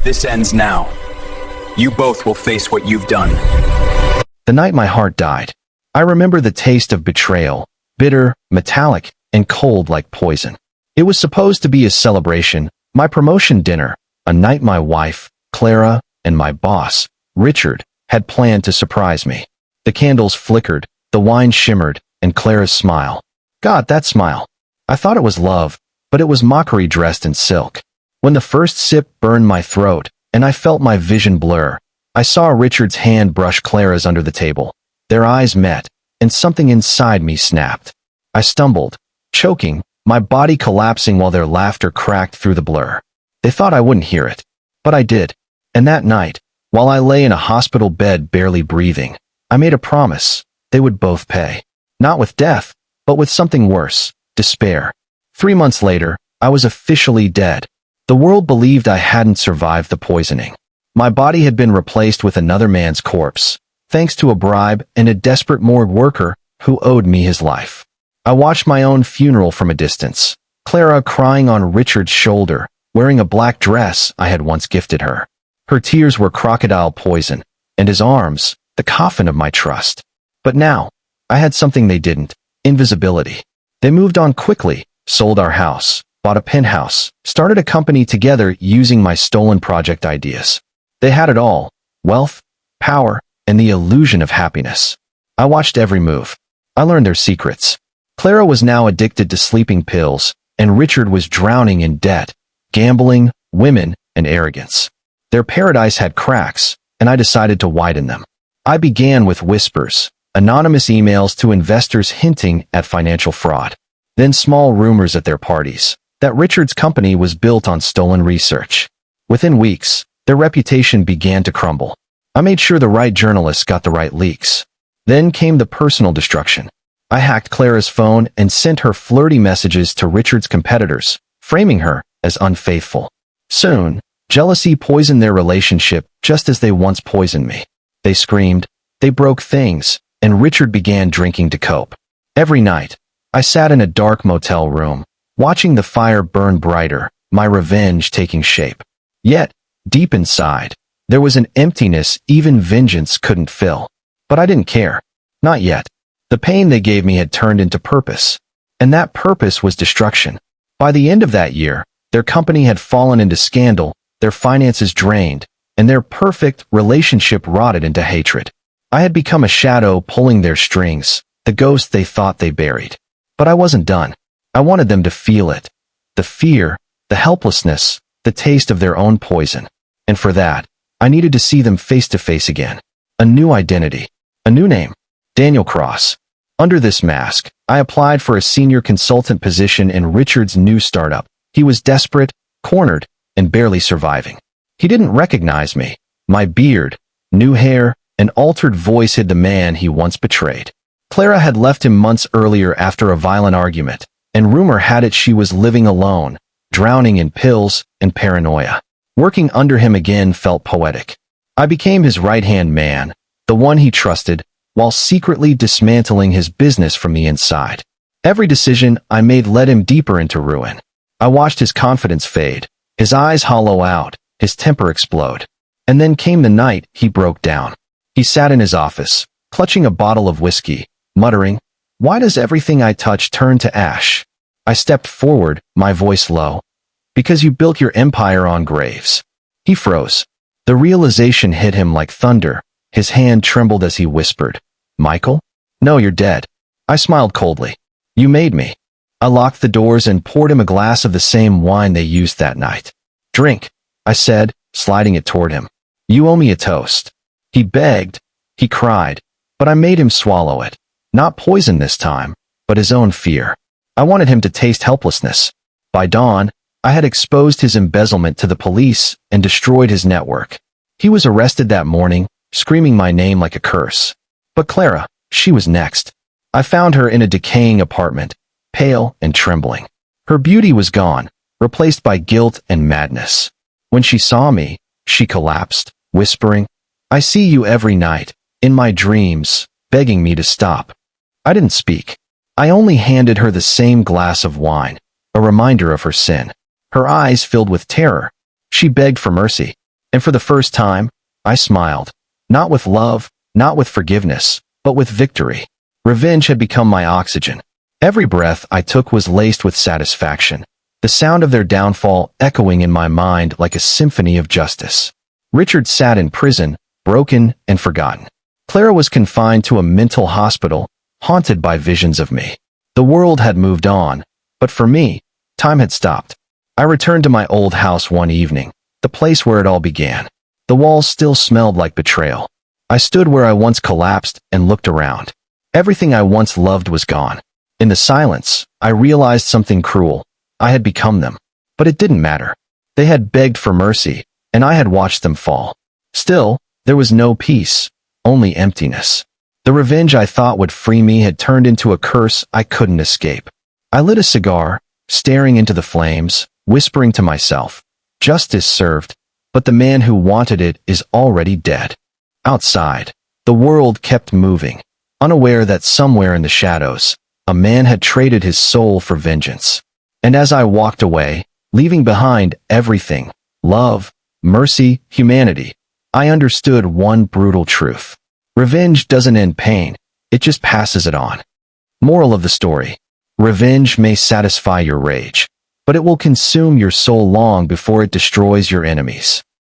This ends now. You both will face what you've done. The night my heart died, I remember the taste of betrayal, bitter, metallic, and cold like poison. It was supposed to be a celebration, my promotion dinner, a night my wife, Clara, and my boss, Richard, had planned to surprise me. The candles flickered, the wine shimmered, and Clara's smile. God, that smile. I thought it was love, but it was mockery dressed in silk. When the first sip burned my throat, and I felt my vision blur, I saw Richard's hand brush Clara's under the table. Their eyes met, and something inside me snapped. I stumbled, choking, my body collapsing while their laughter cracked through the blur. They thought I wouldn't hear it, but I did. And that night, while I lay in a hospital bed barely breathing, I made a promise. They would both pay. Not with death, but with something worse, despair. 3 months later, I was officially dead. The world believed I hadn't survived the poisoning. My body had been replaced with another man's corpse, thanks to a bribe and a desperate morgue worker who owed me his life. I watched my own funeral from a distance, Clara crying on Richard's shoulder, wearing a black dress I had once gifted her. Her tears were crocodile poison, and his arms, the coffin of my trust. But now, I had something they didn't, invisibility. They moved on quickly, sold our house, bought a penthouse, started a company together using my stolen project ideas. They had it all, wealth, power, and the illusion of happiness. I watched every move. I learned their secrets. Clara was now addicted to sleeping pills, and Richard was drowning in debt, gambling, women, and arrogance. Their paradise had cracks, and I decided to widen them. I began with whispers, anonymous emails to investors hinting at financial fraud. Then small rumors at their parties, that Richard's company was built on stolen research. Within weeks, their reputation began to crumble. I made sure the right journalists got the right leaks. Then came the personal destruction. I hacked Clara's phone and sent her flirty messages to Richard's competitors, framing her as unfaithful. Soon, jealousy poisoned their relationship just as they once poisoned me. They screamed, they broke things, and Richard began drinking to cope. Every night, I sat in a dark motel room, watching the fire burn brighter, my revenge taking shape. Yet, deep inside, there was an emptiness even vengeance couldn't fill. But I didn't care. Not yet. The pain they gave me had turned into purpose. And that purpose was destruction. By the end of that year, their company had fallen into scandal, their finances drained, and their perfect relationship rotted into hatred. I had become a shadow pulling their strings, the ghost they thought they buried. But I wasn't done. I wanted them to feel it. The fear, the helplessness, the taste of their own poison. And for that, I needed to see them face to face again. A new identity. A new name. Daniel Cross. Under this mask, I applied for a senior consultant position in Richard's new startup. He was desperate, cornered, and barely surviving. He didn't recognize me. My beard, new hair, and altered voice hid the man he once betrayed. Clara had left him months earlier after a violent argument, and rumor had it she was living alone, drowning in pills and paranoia. Working under him again felt poetic. I became his right-hand man, the one he trusted, while secretly dismantling his business from the inside. Every decision I made led him deeper into ruin. I watched his confidence fade, his eyes hollow out, his temper explode. And then came the night he broke down. He sat in his office, clutching a bottle of whiskey, muttering, "Why does everything I touch turn to ash?" I stepped forward, my voice low. "Because you built your empire on graves." He froze. The realization hit him like thunder. His hand trembled as he whispered, "Michael? No, you're dead." I smiled coldly. "You made me." I locked the doors and poured him a glass of the same wine they used that night. "Drink," I said, sliding it toward him. "You owe me a toast." He begged. He cried. But I made him swallow it. Not poison this time, but his own fear. I wanted him to taste helplessness. By dawn, I had exposed his embezzlement to the police and destroyed his network. He was arrested that morning, screaming my name like a curse. But Clara, she was next. I found her in a decaying apartment, pale and trembling. Her beauty was gone, replaced by guilt and madness. When she saw me, she collapsed, whispering, "I see you every night, in my dreams," begging me to stop. I didn't speak. I only handed her the same glass of wine, a reminder of her sin. Her eyes filled with terror. She begged for mercy. And for the first time, I smiled. Not with love, not with forgiveness, but with victory. Revenge had become my oxygen. Every breath I took was laced with satisfaction, the sound of their downfall echoing in my mind like a symphony of justice. Richard sat in prison, broken and forgotten. Clara was confined to a mental hospital, haunted by visions of me. The world had moved on, but for me, time had stopped. I returned to my old house one evening, the place where it all began. The walls still smelled like betrayal. I stood where I once collapsed and looked around. Everything I once loved was gone. In the silence, I realized something cruel. I had become them. But it didn't matter. They had begged for mercy, and I had watched them fall. Still, there was no peace, only emptiness. The revenge I thought would free me had turned into a curse I couldn't escape. I lit a cigar, staring into the flames, whispering to myself, "Justice served, but the man who wanted it is already dead." Outside, the world kept moving, unaware that somewhere in the shadows, a man had traded his soul for vengeance. And as I walked away, leaving behind everything, love, mercy, humanity, I understood one brutal truth. Revenge doesn't end pain, it just passes it on. Moral of the story: revenge may satisfy your rage, but it will consume your soul long before it destroys your enemies.